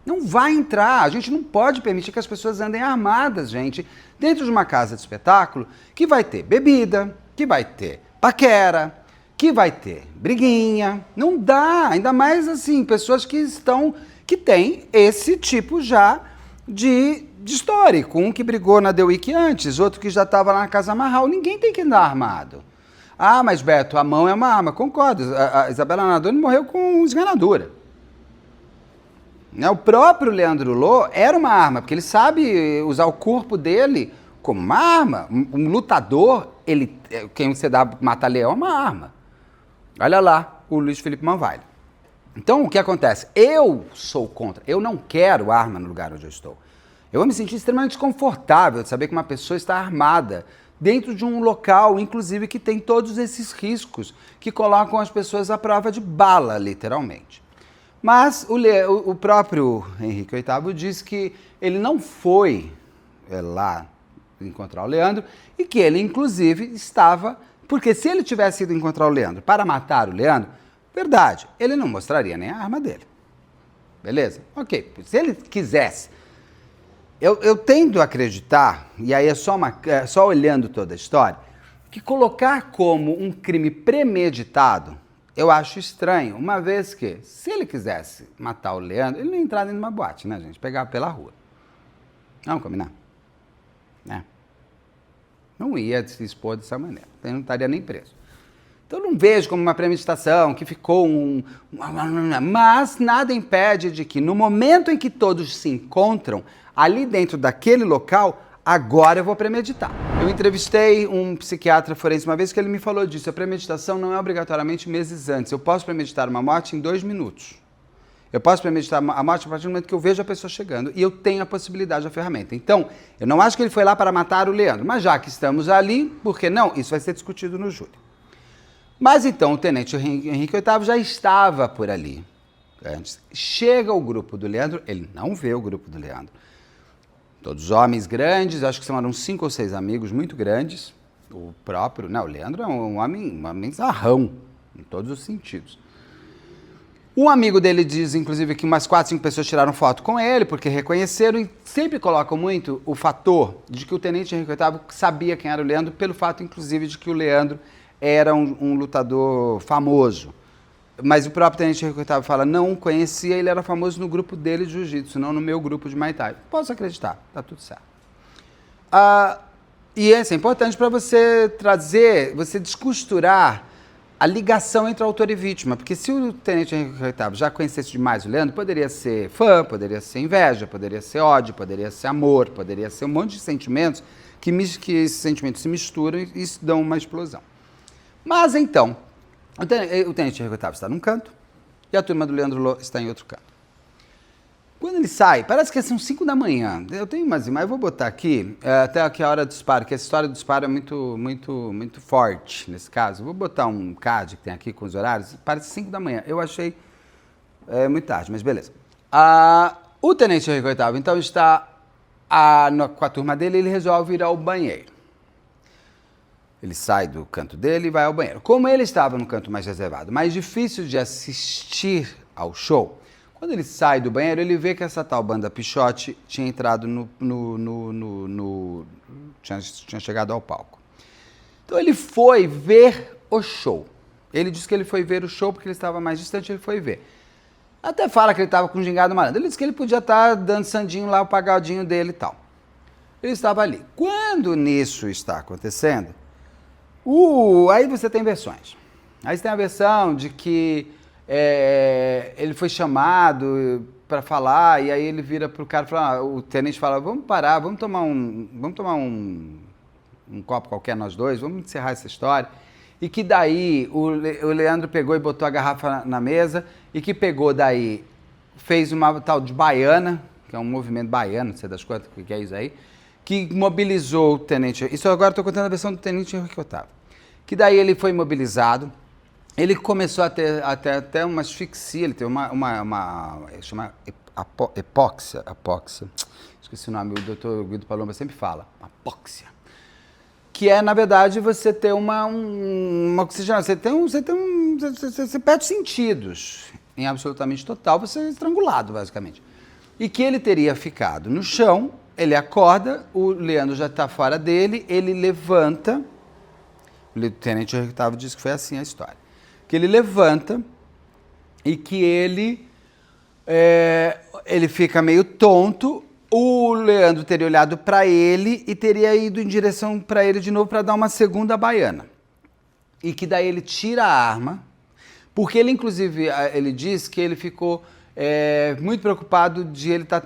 Não vai entrar. A gente não pode permitir que as pessoas andem armadas, gente, dentro de uma casa de espetáculo que vai ter bebida, que vai ter paquera, que vai ter briguinha. Não dá. Ainda mais assim, pessoas que têm esse tipo já de histórico. Um que brigou na The Week antes, outro que já estava lá na Casa Marral. Ninguém tem que andar armado. Ah, mas Beto, a mão é uma arma. Concordo. A Isabela Nadoni morreu com esganadura. O próprio Leandro Lô era uma arma, porque ele sabe usar o corpo dele como uma arma. Um lutador, quem você dá mata-leão é uma arma. Olha lá, o Luiz Felipe Manvalho. Então, o que acontece? Eu sou contra. Eu não quero arma no lugar onde eu estou. Eu vou me sentir extremamente desconfortável de saber que uma pessoa está armada dentro de um local, inclusive, que tem todos esses riscos que colocam as pessoas à prova de bala, literalmente. Mas o próprio Henrique VIII diz que ele não foi lá encontrar o Leandro e que ele, inclusive, estava... Porque se ele tivesse ido encontrar o Leandro para matar o Leandro, verdade, ele não mostraria nem a arma dele. Beleza? Ok. Se ele quisesse... Eu tendo a acreditar, e aí é só olhando toda a história, que colocar como um crime premeditado, eu acho estranho, uma vez que, se ele quisesse matar o Leandro, ele não ia entrar dentro de uma boate, né, gente? Pegar pela rua. Vamos combinar? Né? Não ia se expor dessa maneira, ele não estaria nem preso. Então eu não vejo como uma premeditação, que ficou Mas nada impede de que no momento em que todos se encontram, ali dentro daquele local, agora eu vou premeditar. Eu entrevistei um psiquiatra forense uma vez que ele me falou disso. A premeditação não é obrigatoriamente meses antes. Eu posso premeditar uma morte em 2 minutos. Eu posso premeditar a morte a partir do momento que eu vejo a pessoa chegando e eu tenho a possibilidade da ferramenta. Então, eu não acho que ele foi lá para matar o Leandro, mas já que estamos ali, por que não? Isso vai ser discutido no júri. Mas então o tenente Henrique VIII já estava por ali antes. Chega o grupo do Leandro, ele não vê o grupo do Leandro. Todos homens grandes, acho que são uns 5 ou 6 amigos muito grandes. O Leandro é um homem zarrão, em todos os sentidos. Um amigo dele diz, inclusive, que umas 4, 5 pessoas tiraram foto com ele, porque reconheceram e sempre colocam muito o fator de que o tenente Henrique VIII sabia quem era o Leandro, pelo fato, inclusive, de que o Leandro era um lutador famoso. Mas o próprio tenente Henrique VIII fala, não conhecia, ele era famoso no grupo dele de jiu-jitsu, não no meu grupo de Muay Thai. Posso acreditar, tá tudo certo. E isso é importante para você você descosturar a ligação entre o autor e vítima, porque se o tenente Henrique VIII já conhecesse demais o Leandro, poderia ser fã, poderia ser inveja, poderia ser ódio, poderia ser amor, poderia ser um monte de sentimentos que esses sentimentos se misturam e dão uma explosão. Mas então, o tenente Henrique VIII está num canto e a turma do Leandro Lô está em outro canto. Quando ele sai, parece que são 5 da manhã. Eu tenho umas imagens, eu vou botar aqui, até aqui a hora do disparo, que a história do disparo é muito forte nesse caso. Vou botar um card que tem aqui com os horários, parece 5 da manhã. Eu achei muito tarde, mas beleza. O tenente Henrique VIII, então, está com a turma dele, ele resolve ir ao banheiro. Ele sai do canto dele e vai ao banheiro. Como ele estava no canto mais reservado, mais difícil de assistir ao show, quando ele sai do banheiro, ele vê que essa tal banda Pichote tinha entrado tinha chegado ao palco. Então ele foi ver o show. Ele disse que ele foi ver o show porque ele estava mais distante, ele foi ver. Até fala que ele estava com um gingado malandro. Ele disse que ele podia estar dançandinho lá, o pagodinho dele e tal. Ele estava ali. Quando nisso está acontecendo, aí você tem versões. Aí você tem a versão de que ele foi chamado para falar e aí ele vira pro cara e fala, o tenente fala, vamos parar, vamos tomar um copo qualquer nós dois, vamos encerrar essa história. E que daí o Leandro pegou e botou a garrafa na mesa e que pegou daí, fez uma tal de baiana, que é um movimento baiano, não sei das quantas, o que é isso aí, que mobilizou o tenente, isso agora estou contando a versão do tenente Henrique VIII, que daí ele foi mobilizado. Ele começou a ter até uma asfixia, ele teve chama hipóxia, esqueci o nome, o doutor Guido Palomba sempre fala, apóxia, que é, na verdade, você ter uma oxigenação, você perde sentidos, em absolutamente total, você é estrangulado, basicamente. E que ele teria ficado no chão, ele acorda, o Leandro já está fora dele, ele levanta, o tenente Henrique VIII disse que foi assim a história. Que ele levanta e que ele fica meio tonto, o Leandro teria olhado para ele e teria ido em direção para ele de novo para dar uma segunda baiana. E que daí ele tira a arma, porque ele, inclusive, ele diz que ele ficou muito preocupado de ele estar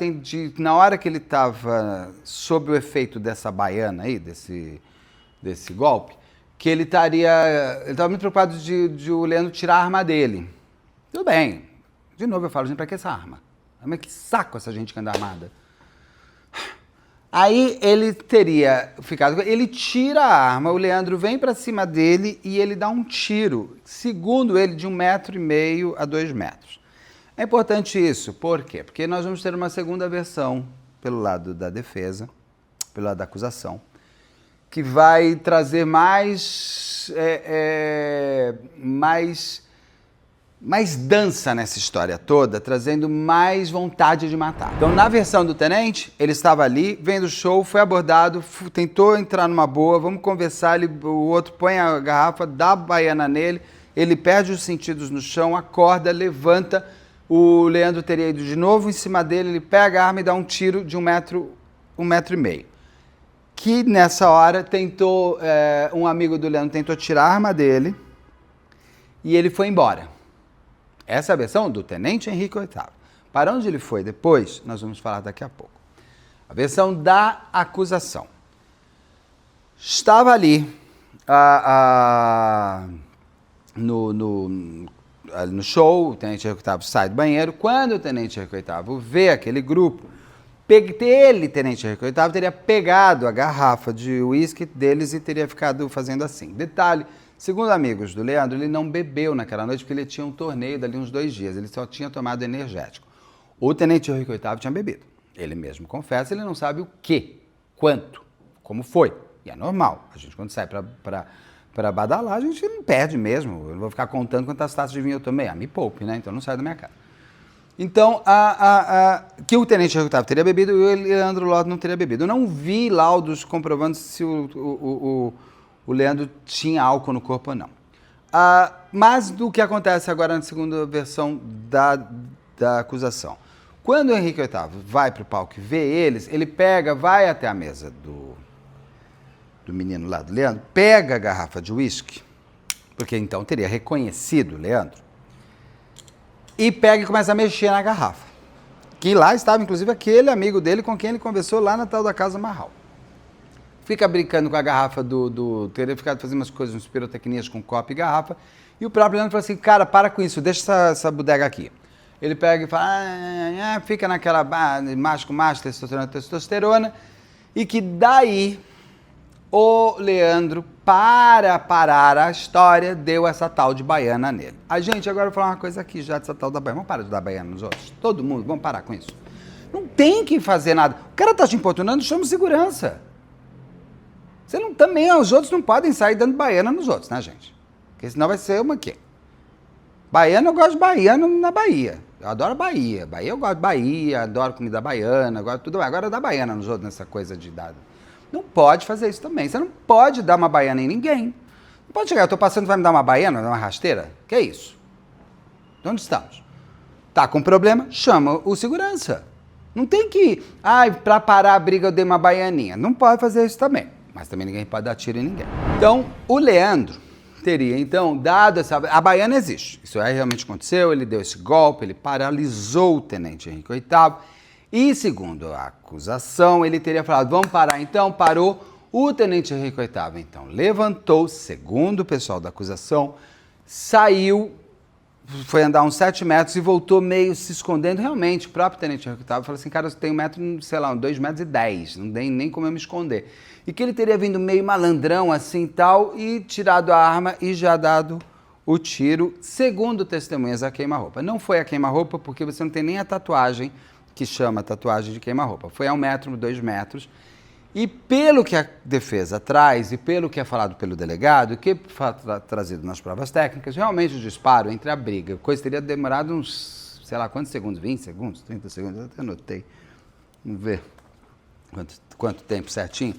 na hora que ele estava sob o efeito dessa baiana aí, desse golpe, que ele estava muito preocupado de o Leandro tirar a arma dele. Tudo bem. De novo eu falo, gente, pra que essa arma? Mas que saco essa gente que anda armada. Aí ele teria ficado... Ele tira a arma, o Leandro vem pra cima dele e ele dá um tiro, segundo ele, de 1,5 m a 2 metros. É importante isso, por quê? Porque nós vamos ter uma segunda versão pelo lado da defesa, pelo lado da acusação, que vai trazer mais dança nessa história toda, trazendo mais vontade de matar. Então, na versão do tenente, ele estava ali, vendo o show, foi abordado, tentou entrar numa boa, vamos conversar, o outro põe a garrafa, dá a baiana nele, ele perde os sentidos no chão, acorda, levanta, o Leandro teria ido de novo em cima dele, ele pega a arma e dá um tiro de 1,5 m. Que nessa hora um amigo do Leandro tentou tirar a arma dele, e ele foi embora. Essa é a versão do tenente Henrique VIII. Para onde ele foi depois, nós vamos falar daqui a pouco. A versão da acusação. Estava ali no show, o tenente Henrique VIII sai do banheiro. Quando o tenente Henrique VIII vê aquele grupo, ele, tenente Henrique VIII, teria pegado a garrafa de uísque deles e teria ficado fazendo assim. Detalhe, segundo amigos do Leandro, ele não bebeu naquela noite porque ele tinha um torneio dali uns 2 dias, ele só tinha tomado energético. O tenente Henrique VIII tinha bebido. Ele mesmo confessa, ele não sabe o quê, quanto, como foi. E é normal, a gente quando sai para badalar, a gente não perde mesmo. Eu não vou ficar contando quantas taças de vinho eu tomei. Me poupe, né? Então não sai da minha cara. Então, que o tenente Henrique VIII teria bebido e o Leandro Ló não teria bebido. Eu não vi laudos comprovando se o Leandro tinha álcool no corpo ou não. Mas do que acontece agora na segunda versão da acusação. Quando o Henrique VIII vai para o palco e vê eles, ele vai até a mesa do menino lá do Leandro, pega a garrafa de uísque, porque então teria reconhecido o Leandro, e pega e começa a mexer na garrafa. Que lá estava, inclusive, aquele amigo dele com quem ele conversou lá na tal da Casa Marral. Fica brincando com a garrafa teria ficado fazendo umas coisas, umas pirotecnias com copo e garrafa, e o próprio Leandro falou assim, cara, para com isso, deixa essa bodega aqui. Ele pega e fala, fica naquela macho com macho, testosterona, e que daí o Leandro, para parar a história, deu essa tal de baiana nele. Gente, agora eu vou falar uma coisa aqui já dessa tal da baiana. Vamos parar de dar baiana nos outros? Todo mundo, vamos parar com isso. Não tem que fazer nada. O cara tá te importunando, chama segurança. Você não também, os outros não podem sair dando baiana nos outros, né, gente? Porque senão vai ser uma quê? Baiano, eu gosto de baiano na Bahia. Eu adoro Bahia. Bahia eu gosto de Bahia, adoro comida baiana, gosto de tudo. Agora dá baiana nos outros nessa coisa de dado. Não pode fazer isso também. Você não pode dar uma baiana em ninguém. Não pode chegar, eu tô passando, vai me dar uma baiana, uma rasteira? Que é isso? De onde estamos? Tá com problema? Chama o segurança. Não tem que, pra parar a briga eu dei uma baianinha. Não pode fazer isso também. Mas também ninguém pode dar tiro em ninguém. Então, o Leandro teria, então, dado essa... A baiana existe. Isso aí realmente aconteceu, ele deu esse golpe, ele paralisou o tenente Henrique VIII. E, segundo a acusação, ele teria falado, vamos parar então, parou. O tenente Henrique VIII, então, levantou, segundo o pessoal da acusação, saiu, foi andar uns 7 metros e voltou meio se escondendo. Realmente, o próprio tenente Henrique VIII falou assim, cara, eu tenho 2,10 metros, não tem nem como eu me esconder. E que ele teria vindo meio malandrão assim e tal, e tirado a arma e já dado o tiro, segundo testemunhas, a queima-roupa. Não foi a queima-roupa porque você não tem nem a tatuagem que chama tatuagem de queima-roupa. Foi a 1 metro, 2 metros. E pelo que a defesa traz e pelo que é falado pelo delegado, que foi trazido nas provas técnicas, realmente o disparo entre a briga, coisa teria demorado uns, sei lá quantos segundos, 20 segundos, 30 segundos, eu até anotei. Vamos ver quanto tempo certinho.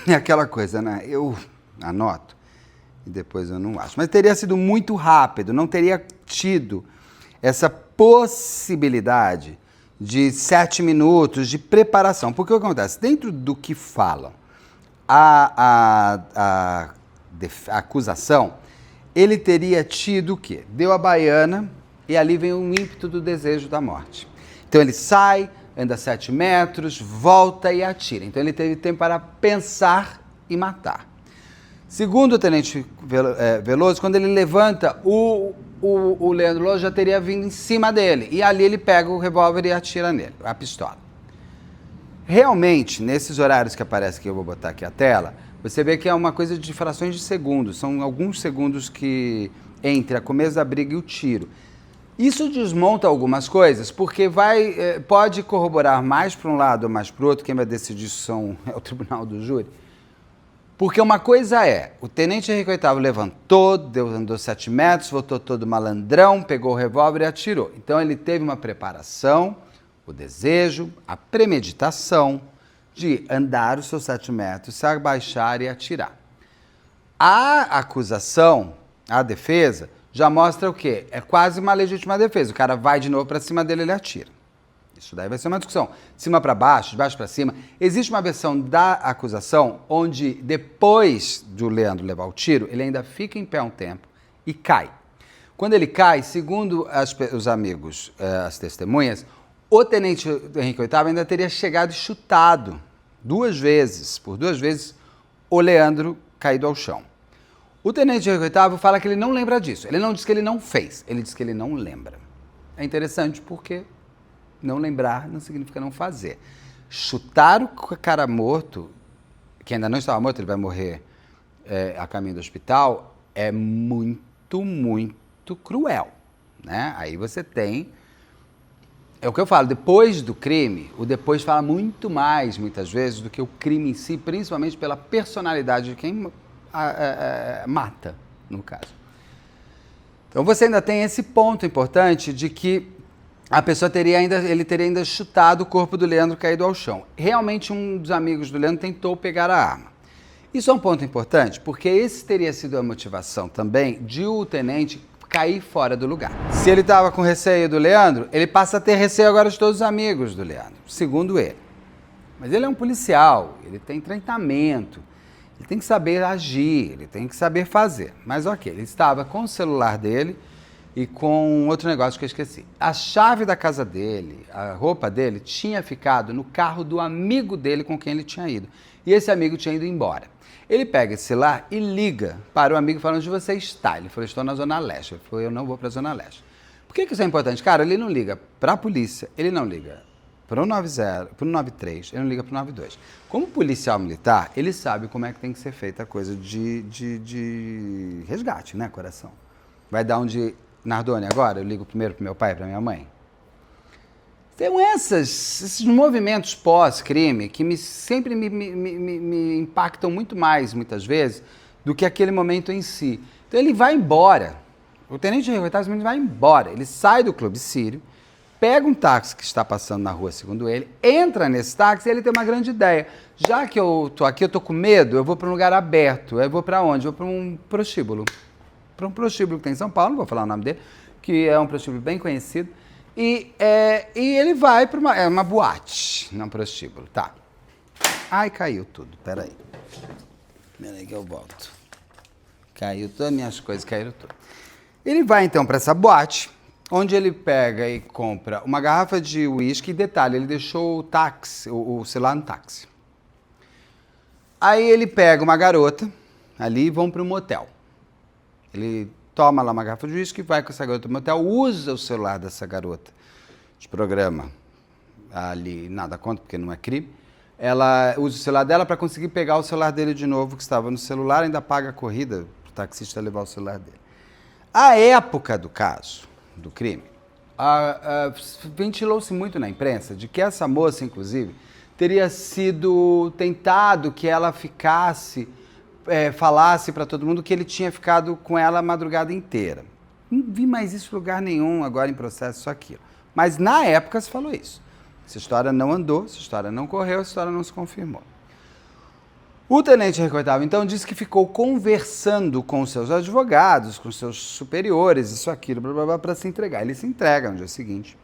É aquela coisa, né? Eu anoto e depois eu não acho. Mas teria sido muito rápido, não teria tido essa possibilidade de 7 minutos de preparação. Porque o que acontece? Dentro do que falam a acusação, ele teria tido o quê? Deu a baiana e ali vem o ímpeto do desejo da morte. Então ele sai, anda 7 metros, volta e atira. Então ele teve tempo para pensar e matar. Segundo o tenente Veloso, quando ele levanta, o Leandro Ló já teria vindo em cima dele. E ali ele pega o revólver e atira nele, a pistola. Realmente, nesses horários que aparece que eu vou botar aqui a tela, você vê que é uma coisa de frações de segundos. São alguns segundos que entre o começo da briga e o tiro. Isso desmonta algumas coisas, porque pode corroborar mais para um lado ou mais para o outro. Quem vai decidir isso é o tribunal do júri. Porque uma coisa é, o tenente Henrique VIII levantou, andou 7 metros, voltou todo malandrão, pegou o revólver e atirou. Então ele teve uma preparação, o desejo, a premeditação de andar os seus 7 metros, se abaixar e atirar. A acusação, a defesa, já mostra o quê? É quase uma legítima defesa. O cara vai de novo para cima dele e ele atira. Isso daí vai ser uma discussão. De cima para baixo, de baixo para cima. Existe uma versão da acusação onde, depois do Leandro levar o tiro, ele ainda fica em pé um tempo e cai. Quando ele cai, segundo os amigos, as testemunhas, o tenente Henrique VIII ainda teria chegado e chutado por duas vezes, o Leandro caído ao chão. O tenente Henrique VIII fala que ele não lembra disso. Ele não diz que ele não fez, ele diz que ele não lembra. É interessante porque não lembrar não significa não fazer. Chutar o cara morto, que ainda não estava morto, ele vai morrer a caminho do hospital, é muito, muito cruel, né? Aí você tem... É o que eu falo, depois do crime, o depois fala muito mais, muitas vezes, do que o crime em si, principalmente pela personalidade de quem mata, no caso. Então você ainda tem esse ponto importante de que a pessoa ele teria ainda chutado o corpo do Leandro caído ao chão. Realmente um dos amigos do Leandro tentou pegar a arma. Isso é um ponto importante, porque esse teria sido a motivação também de o tenente cair fora do lugar. Se ele estava com receio do Leandro, ele passa a ter receio agora de todos os amigos do Leandro, segundo ele. Mas ele é um policial, ele tem treinamento, ele tem que saber agir, ele tem que saber fazer. Mas ok, ele estava com o celular dele e com outro negócio que eu esqueci. A chave da casa dele, a roupa dele, tinha ficado no carro do amigo dele com quem ele tinha ido. E esse amigo tinha ido embora. Ele pega esse celular e liga para o amigo falando: onde você está? Ele falou: estou na Zona Leste. Ele falou: eu não vou para a Zona Leste. Por que isso é importante? Cara, ele não liga para a polícia, ele não liga para o 90, para o 93, ele não liga para o 92. Como policial militar, ele sabe como é que tem que ser feita a coisa de resgate, né, coração? Vai dar um de Nardoni agora? Eu ligo primeiro para meu pai e para minha mãe? Tem esses movimentos pós-crime que sempre me impactam muito mais, muitas vezes, do que aquele momento em si. Então ele vai embora. O tenente Henrique VIII vai embora. Ele sai do Clube Sírio, pega um táxi que está passando na rua, segundo ele, entra nesse táxi e ele tem uma grande ideia. Já que eu tô aqui, eu tô com medo, eu vou para um lugar aberto. Eu vou para onde? Eu vou para um prostíbulo. Para um prostíbulo que tem em São Paulo, não vou falar o nome dele, que é um prostíbulo bem conhecido. E ele vai para uma boate, não prostíbulo. Tá. Ai, caiu tudo. Peraí. Peraí que eu volto. Caiu todas minhas coisas, caíram tudo. Ele vai então para essa boate, onde ele pega e compra uma garrafa de uísque. E detalhe, ele deixou o táxi, o celular no táxi. Aí ele pega uma garota ali e vão para um motel. Ele toma lá uma garrafa de uísque, vai com essa garota no motel, usa o celular dessa garota de programa ali, nada contra, porque não é crime. Ela usa o celular dela para conseguir pegar o celular dele de novo, que estava no celular, ainda paga a corrida para o taxista levar o celular dele. A época do caso, do crime, ventilou-se muito na imprensa de que essa moça, inclusive, teria sido tentado que ela ficasse... falasse para todo mundo que ele tinha ficado com ela a madrugada inteira. Não vi mais isso em lugar nenhum agora em processo, só aquilo. Mas na época se falou isso. Essa história não andou, essa história não correu, essa história não se confirmou. O tenente Henrique VIII, então, disse que ficou conversando com os seus advogados, com os seus superiores, isso, aquilo, blá, blá, blá, para se entregar. Ele se entrega no dia seguinte,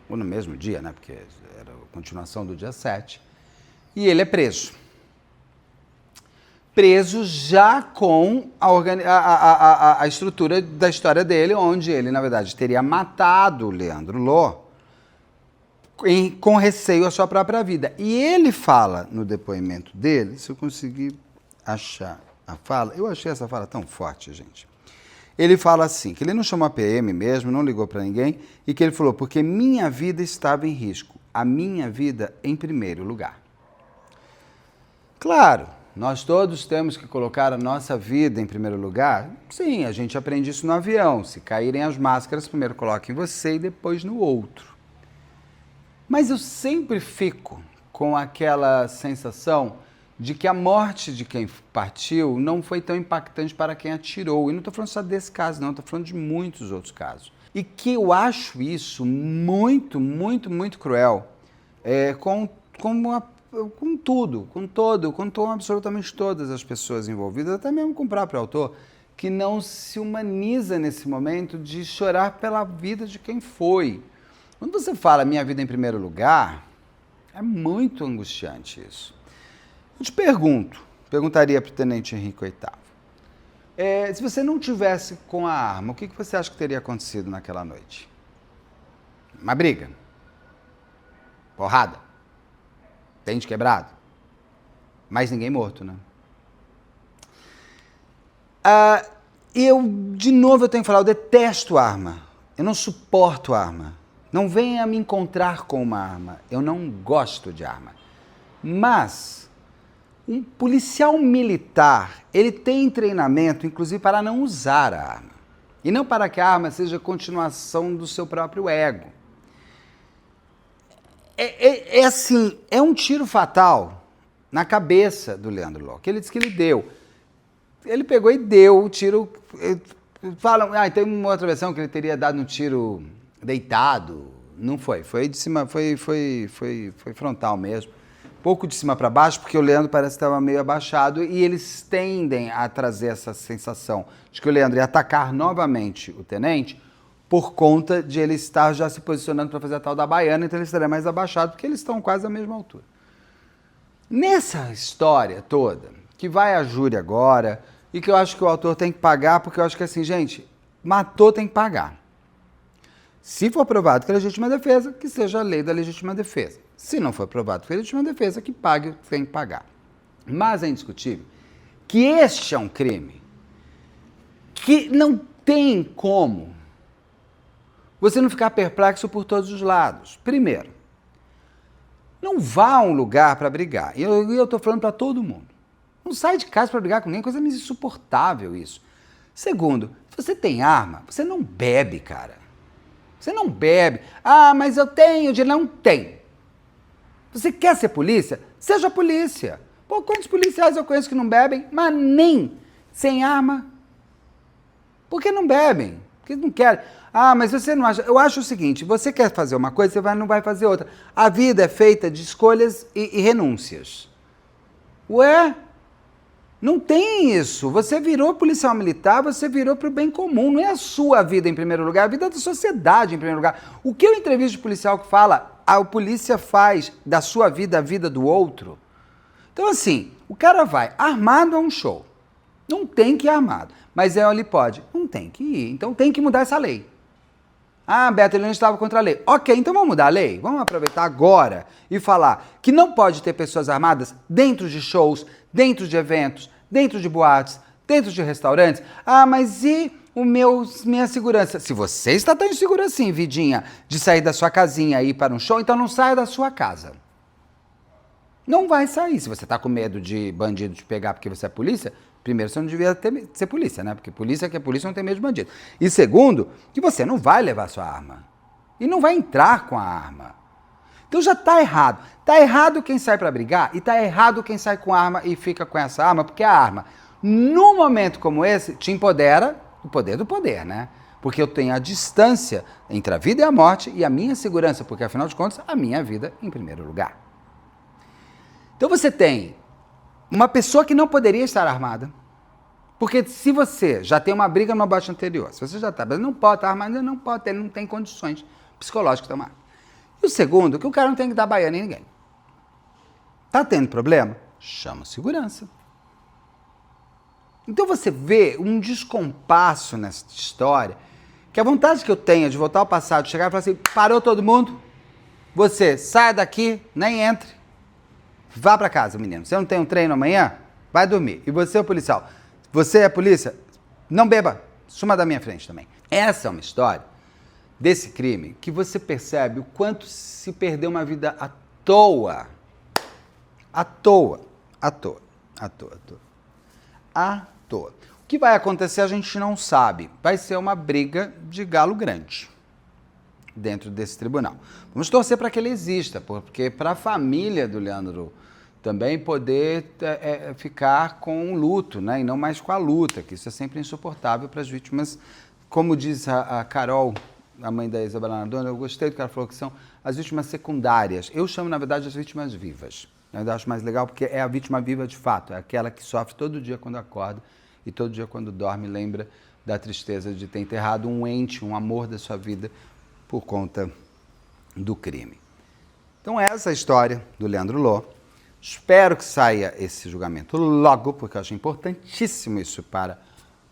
ou no mesmo dia, né, porque era a continuação do dia 7, e ele é preso. Preso já com a estrutura da história dele, onde ele, na verdade, teria matado o Leandro Lô com receio à sua própria vida. E ele fala no depoimento dele, se eu conseguir achar a fala, eu achei essa fala tão forte, gente. Ele fala assim, que ele não chamou a PM mesmo, não ligou para ninguém, e que ele falou, porque minha vida estava em risco, a minha vida em primeiro lugar. Claro, nós todos temos que colocar a nossa vida em primeiro lugar? Sim, a gente aprende isso no avião. Se caírem as máscaras, primeiro coloque em você e depois no outro. Mas eu sempre fico com aquela sensação de que a morte de quem partiu não foi tão impactante para quem atirou. E não estou falando só desse caso, não. Estou falando de muitos outros casos. E que eu acho isso muito, muito, muito cruel com tudo, com absolutamente todas as pessoas envolvidas, até mesmo com o próprio autor, que não se humaniza nesse momento de chorar pela vida de quem foi. Quando você fala minha vida em primeiro lugar, é muito angustiante isso. Eu te perguntaria para o tenente Henrique VIII, Se você não tivesse com a arma, o que você acha que teria acontecido naquela noite? Uma briga. Porrada. Dente quebrado. Mas ninguém morto, né? De novo, eu tenho que falar, eu detesto arma. Eu não suporto arma. Não venha me encontrar com uma arma. Eu não gosto de arma. Mas um policial militar, ele tem treinamento, inclusive, para não usar a arma. E não para que a arma seja continuação do seu próprio ego. Assim, é um tiro fatal na cabeça do Leandro Ló, que ele disse que ele deu. Ele pegou e deu o tiro. Falam, tem uma outra versão que ele teria dado um tiro deitado. Não foi. Foi de cima, foi frontal mesmo. Pouco de cima para baixo, porque o Leandro parece que estava meio abaixado e eles tendem a trazer essa sensação de que o Leandro ia atacar novamente o tenente por conta de ele estar já se posicionando para fazer a tal da baiana, então ele estaria mais abaixado, porque eles estão quase à mesma altura. Nessa história toda, que vai a júri agora, e que eu acho que o autor tem que pagar, porque eu acho que assim, gente, matou tem que pagar. Se for provado que é legítima defesa, que seja a lei da legítima defesa. Se não for provado que é legítima defesa, que pague, tem que pagar. Mas é indiscutível que este é um crime que não tem como você não ficar perplexo por todos os lados. Primeiro, não vá a um lugar para brigar. E eu estou falando para todo mundo. Não sai de casa para brigar com ninguém, coisa insuportável isso. Segundo, se você tem arma, você não bebe, cara. Você não bebe. Mas eu tenho dinheiro. Não tem. Você quer ser polícia? Seja polícia. Pô, quantos policiais eu conheço que não bebem, mas nem sem arma? Por que não bebem? Porque não querem. Mas você não acha... Eu acho o seguinte, você quer fazer uma coisa, você não vai fazer outra. A vida é feita de escolhas e renúncias. Ué? Não tem isso. Você virou policial militar, você virou para o bem comum. Não é a sua vida em primeiro lugar, é a vida da sociedade em primeiro lugar. O que eu entrevisto de policial que fala, a polícia faz da sua vida a vida do outro? Então assim, o cara vai armado a um show. Não tem que ir armado. Mas ele pode. Não tem que ir. Então tem que mudar essa lei. Beto, ele não estava contra a lei. Ok, então vamos mudar a lei? Vamos aproveitar agora e falar que não pode ter pessoas armadas dentro de shows, dentro de eventos, dentro de boates, dentro de restaurantes. Mas e minha segurança? Se você está tão inseguro assim, vidinha, de sair da sua casinha e ir para um show, então não saia da sua casa. Não vai sair. Se você está com medo de bandido te pegar porque você é polícia, primeiro, você não devia ser polícia, né? Porque polícia que é polícia não tem medo de bandido. E segundo, que você não vai levar sua arma. E não vai entrar com a arma. Então já está errado. Está errado quem sai para brigar e está errado quem sai com arma e fica com essa arma, porque a arma, num momento como esse, te empodera o poder do poder, né? Porque eu tenho a distância entre a vida e a morte e a minha segurança, porque afinal de contas, a minha vida em primeiro lugar. Então você tem uma pessoa que não poderia estar armada, porque se você já tem uma briga numa boate anterior, se você já está, mas não pode estar armado, não pode ter, não tem condições psicológicas de tomar. E o segundo, que o cara não tem que dar baiana em ninguém. Tá tendo problema? Chama segurança. Então você vê um descompasso nessa história, que a vontade que eu tenho de voltar ao passado, chegar e falar assim, parou todo mundo, você sai daqui, nem entre. Vá para casa, menino. Você não tem um treino amanhã? Vai dormir. E você, o policial? Você é polícia? Não beba. Suma da minha frente também. Essa é uma história desse crime que você percebe o quanto se perdeu uma vida à toa. À toa. À toa. À toa. À toa. À toa. O que vai acontecer a gente não sabe. Vai ser uma briga de galo grande dentro desse tribunal. Vamos torcer para que ele exista, porque para a família do Leandro também poder ficar com o luto, né? E não mais com a luta, que isso é sempre insuportável para as vítimas. Como diz a Carol, a mãe da Isabela Nardoni, eu gostei do que ela falou, que são as vítimas secundárias. Eu chamo, na verdade, as vítimas vivas. Eu acho mais legal porque é a vítima viva de fato, é aquela que sofre todo dia quando acorda e todo dia quando dorme lembra da tristeza de ter enterrado um ente, um amor da sua vida por conta do crime. Então essa é a história do Leandro Ló. Espero que saia esse julgamento logo, porque eu acho importantíssimo isso para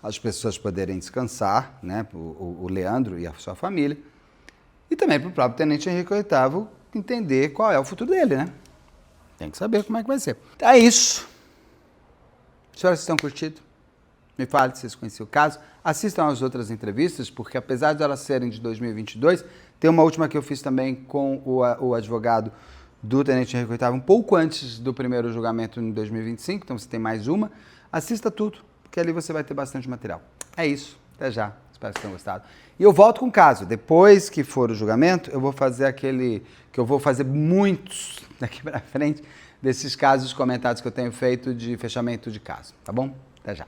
as pessoas poderem descansar, né? O Leandro e a sua família. E também para o próprio Tenente Henrique VIII entender qual é o futuro dele, né? Tem que saber como é que vai ser. É isso. Senhoras, vocês estão curtindo? Me fale se vocês conheciam o caso. Assistam às outras entrevistas, porque apesar de elas serem de 2022, tem uma última que eu fiz também com o advogado do Tenente Henrique VIII, um pouco antes do primeiro julgamento em 2025, então você tem mais uma. Assista tudo, porque ali você vai ter bastante material. É isso. Até já. Espero que vocês tenham gostado. E eu volto com o caso. Depois que for o julgamento, eu vou fazer aquele... que eu vou fazer muitos daqui para frente desses casos comentados que eu tenho feito de fechamento de caso. Tá bom? Até já.